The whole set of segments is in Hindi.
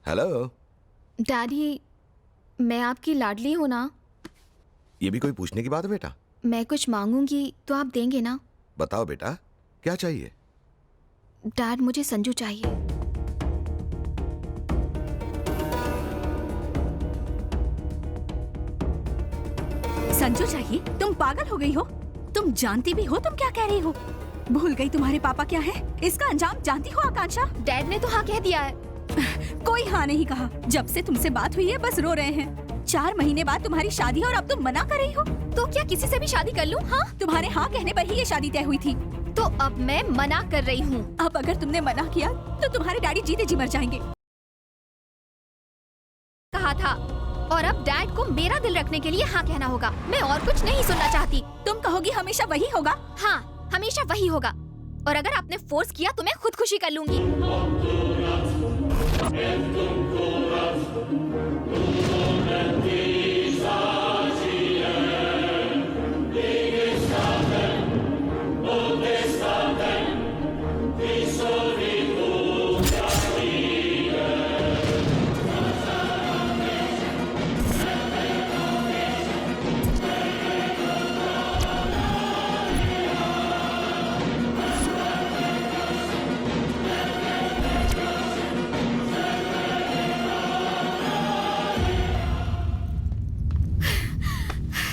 हेलो। डैडी, मैं आपकी लाडली हूँ ना? ये भी कोई पूछने की बात है बेटा? मैं कुछ मांगूंगी तो आप देंगे ना? बताओ बेटा, क्या चाहिए? डैड, मुझे संजू चाहिए। संजू चाहिए? तुम पागल हो गई हो? तुम जानती भी हो तुम क्या कह रही हो? भूल गई तुम्हारे पापा क्या है? इसका अंजाम जानती हो आकांक्षा? डैड ने तो हाँ कह दिया है। कोई हाँ नहीं कहा। जब से तुमसे बात हुई है बस रो रहे हैं। 4 महीने बाद तुम्हारी शादी और अब तुम मना कर रही हो। तो क्या किसी से भी शादी कर लूं? हाँ, तुम्हारे हाँ कहने पर ही ये शादी तय हुई थी। तो अब मैं मना कर रही हूँ। अब अगर तुमने मना किया तो तुम्हारे डैडी जीते जी मर जाएंगे। कहा था, और अब डैड को मेरा दिल रखने के लिए हाँ कहना होगा। मैं और कुछ नहीं सुनना चाहती। तुम कहोगी हमेशा वही होगा? हाँ, हमेशा वही होगा। और अगर आपने फोर्स किया तो मैं खुदकुशी कर लूंगी।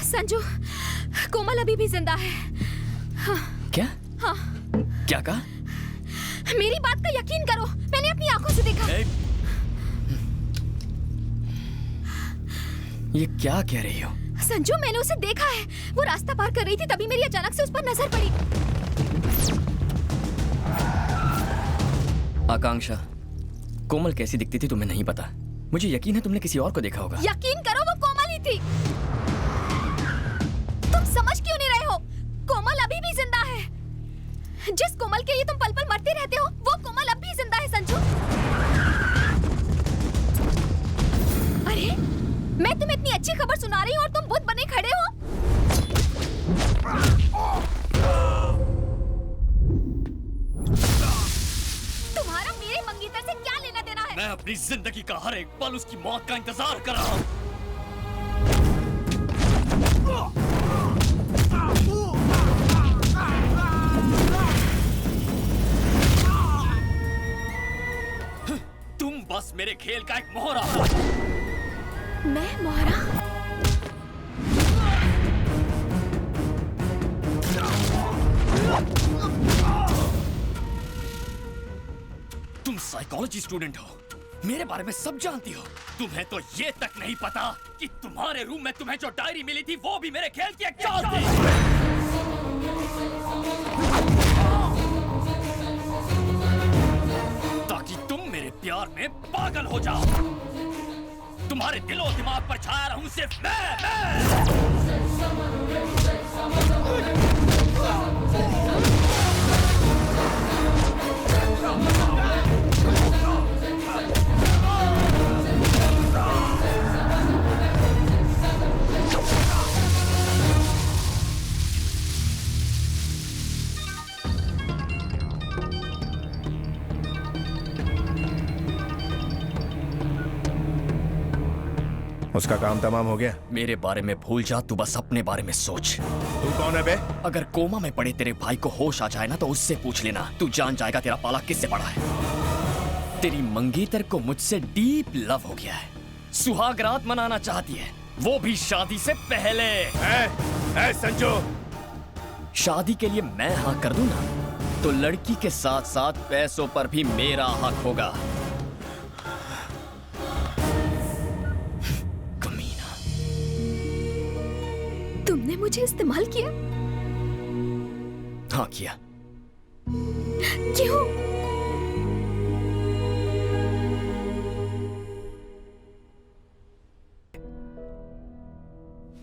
संजू, कोमल अभी भी जिंदा है। हाँ। क्या? हाँ। क्या कहा? मेरी बात का यकीन करो, मैंने अपनी आंखों से देखा। ये क्या कह रही हो? संजू, मैंने उसे देखा है। वो रास्ता पार कर रही थी, तभी मेरी अचानक से उस पर नजर पड़ी। आकांक्षा, कोमल कैसी दिखती थी तुम्हें नहीं पता। मुझे यकीन है तुमने किसी और को देखा होगा। यकीन करो, वो कोमल ही थी। तुम समझ क्यों नहीं रहे हो? कोमल अभी भी जिंदा है। जिस कोमल के लिए तुम पल पल मरते रहते हो, वो कोमल अब भी जिंदा है संजू। अरे, मैं तुम्हें इतनी अच्छी खबर सुना रही हूँ और तुम बुत बने खड़े हो। तुम्हारा मेरे मंगेतर से क्या लेना देना है? मैं अपनी जिंदगी का हर एक पल उसकी मौत का इंतजार कर रहा हूँ। तुम बस मेरे खेल का एक मोहरा हो। मैं मोहरा? तुम साइकोलॉजी स्टूडेंट हो, मेरे बारे में सब जानती हो। तुम्हें तो ये तक नहीं पता कि तुम्हारे रूम में तुम्हें जो डायरी मिली थी वो भी मेरे खेल की एक चाल थी। ताकि तुम मेरे प्यार में पागल हो जाओ। तुम्हारे दिलो दिमाग पर छाया रहूं सिर्फ मैं। उसका काम तमाम हो गया? मेरे बारे में भूल जा, तू बस अपने बारे में सोच। तू कौन है बे? अगर कोमा में पड़े तेरे भाई को होश आ जाए ना तो उससे पूछ लेना। तू जान जाएगा तेरा पाला किससे पड़ा है। तेरी मंगेतर को मुझसे डीप लव हो गया है। सुहाग रात मनाना चाहती है, वो भी शादी से पहले। ए संजू, शादी के लिए मैं हाँ कर दूं ना तो लड़की के साथ साथ पैसों पर भी मेरा हक होगा। तुमने मुझे इस्तेमाल किया? हाँ किया। क्यों?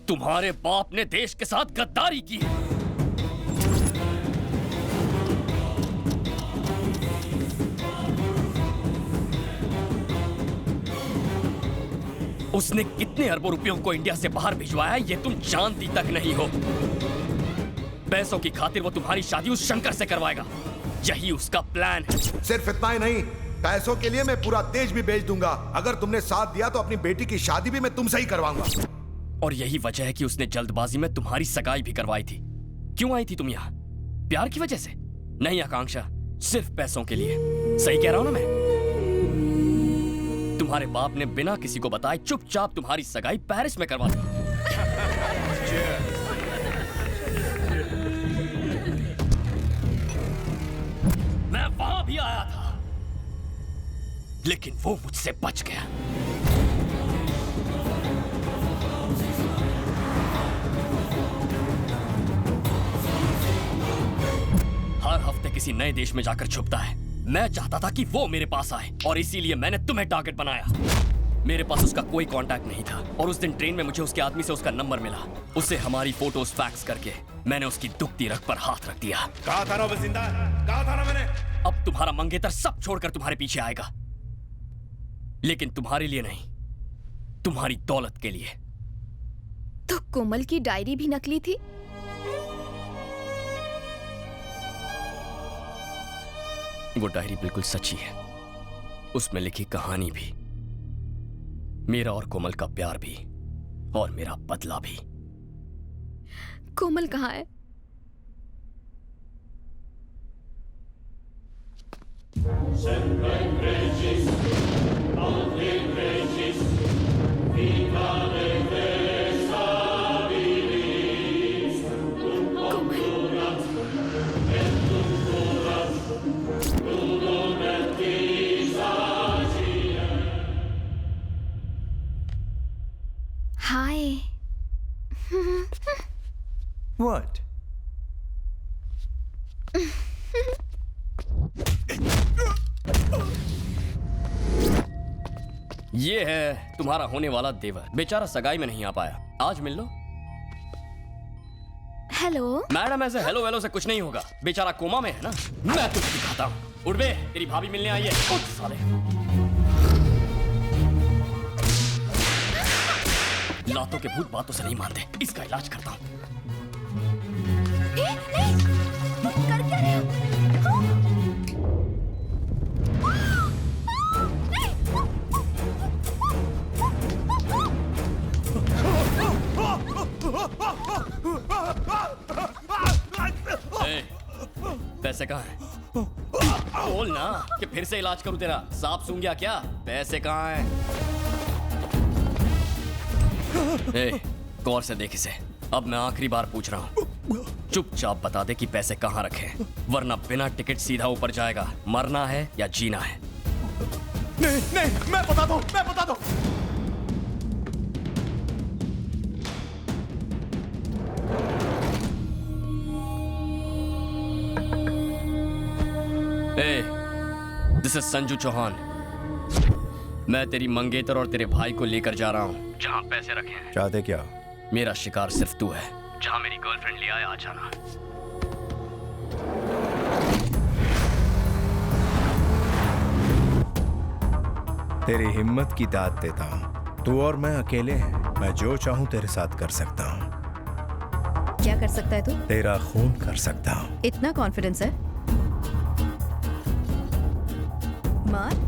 तुम्हारे बाप ने देश के साथ गद्दारी की है। उसने कितने अरबों रुपयों को इंडिया से बाहर भिजवाया ये तुम जानती तक नहीं हो। पैसों की खातिर वो तुम्हारी शादी उस शंकर से करवाएगा, यही उसका प्लान है। सिर्फ इतना ही नहीं, पैसों के लिए मैं पूरा देश भी बेच दूंगा। अगर तुमने साथ दिया तो अपनी बेटी की शादी भी मैं तुमसे ही करवाऊंगा। और यही वजह है कि उसने जल्दबाजी में तुम्हारी सगाई भी करवाई थी। क्यों आई थी तुम यहाँ? प्यार की वजह से? नहीं आकांक्षा, सिर्फ पैसों के लिए। सही कह रहा हूं ना मैं? तुम्हारे बाप ने बिना किसी को बताए चुपचाप तुम्हारी सगाई पेरिस में करवा दी। मैं वहां भी आया था, लेकिन वो मुझसे बच गया। हर हफ्ते किसी नए देश में जाकर छुपता है। मैं चाहता था कि वो मेरे पास आए और इसीलिए मैंने तुम्हें टारगेट बनाया। मेरे पास उसका कोई कांटेक्ट नहीं था और उस दिन ट्रेन में मुझे उसके आदमी से उसका नंबर मिला। उसे हमारी फोटोज फैक्स करके मैंने उसकी दुखती रग पर हाथ रख दिया। कहा था ना वो जिंदा है, कहा था ना मैंने। अब तुम्हारा मंगेतर सब छोड़कर तुम्हारे पीछे आएगा, लेकिन तुम्हारे लिए नहीं, तुम्हारी दौलत के लिए। तो कोमल की डायरी भी नकली थी? वो डायरी बिल्कुल सच्ची है। उसमें लिखी कहानी भी, मेरा और कोमल का प्यार भी, और मेरा बदला भी। कोमल कहाँ है? हाय। What? ये है तुम्हारा होने वाला देवर। बेचारा सगाई में नहीं आ पाया। आज मिल लो। हेलो। मैडम, ऐसे हेलो वेलो से कुछ नहीं होगा। बेचारा कोमा में है ना। मैं तुझे दिखाता हूँ। उठ बे, तेरी भाभी मिलने आई है। उठ साले। लातों के भूत बातों से नहीं मानते। इसका इलाज करता हूँ। कर क्या रहे हो? पैसे कहाँ हैं? बोल ना कि फिर से इलाज करूं तेरा। सांप सूंघ गया क्या? पैसे कहाँ हैं? गौर से देख इसे। अब मैं आखिरी बार पूछ रहा हूँ, चुपचाप बता दे कि पैसे कहाँ रखे, वरना बिना टिकट सीधा ऊपर जाएगा। मरना है या जीना है? नहीं नहीं, मैं बता दूं, मैं बता दूं। This is Sanju Chauhan. मैं तेरी मंगेतर और तेरे भाई को लेकर जा रहा हूँ जहाँ पैसे रखे हैं। चाहते क्या? मेरा शिकार सिर्फ तू है। जहाँ मेरी गर्लफ्रेंड ले आए, आ जाना। तेरी हिम्मत की दाद देता हूँ। तू और मैं अकेले हैं। मैं जो चाहूँ तेरे साथ कर सकता हूँ। क्या कर सकता है तू? तेरा खून कर सकता हूँ। इतना कॉन्फिडेंस है? मार।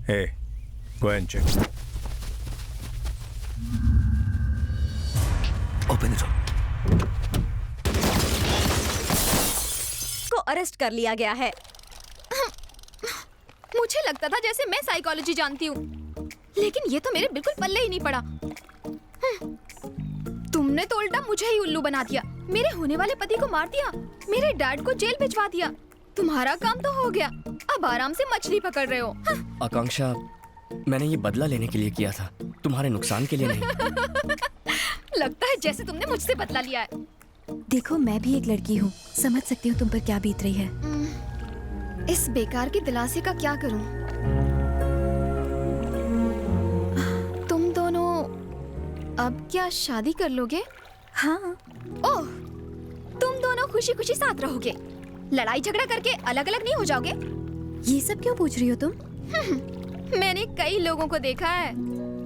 Hey, go and check. Open it up. Arrest कर लिया गया है। मुझे लगता था जैसे मैं साइकोलॉजी जानती हूँ, लेकिन ये तो मेरे बिल्कुल पल्ले ही नहीं पड़ा। तुमने तो उल्टा मुझे ही उल्लू बना दिया, मेरे होने वाले पति को मार दिया, मेरे डैड को जेल भिजवा दिया। तुम्हारा काम तो हो गया, अब आराम से मछली पकड़ रहे हो। आकांक्षा, मैंने ये बदला लेने के लिए किया था, तुम्हारे नुकसान के लिए नहीं। लगता है जैसे तुमने मुझसे बदला लिया है। देखो, मैं भी एक लड़की हूँ, समझ सकती हूँ तुम पर क्या बीत रही है। इस बेकार की दिलासे का क्या करूं? तुम दोनों अब क्या शादी कर लोगे? हाँ। ओह, तुम दोनों खुशी खुशी साथ रहोगे, लड़ाई झगड़ा करके अलग अलग नहीं हो जाओगे? ये सब क्यों पूछ रही हो तुम? मैंने कई लोगों को देखा है।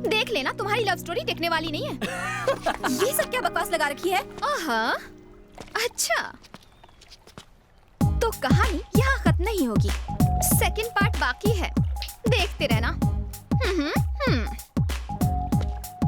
देख लेना, तुम्हारी लव स्टोरी टिकने वाली नहीं है। ये सब क्या बकवास लगा रखी है? आहा, अच्छा, तो कहानी यहाँ खत्म नहीं होगी, सेकंड पार्ट बाकी है, देखते रहना।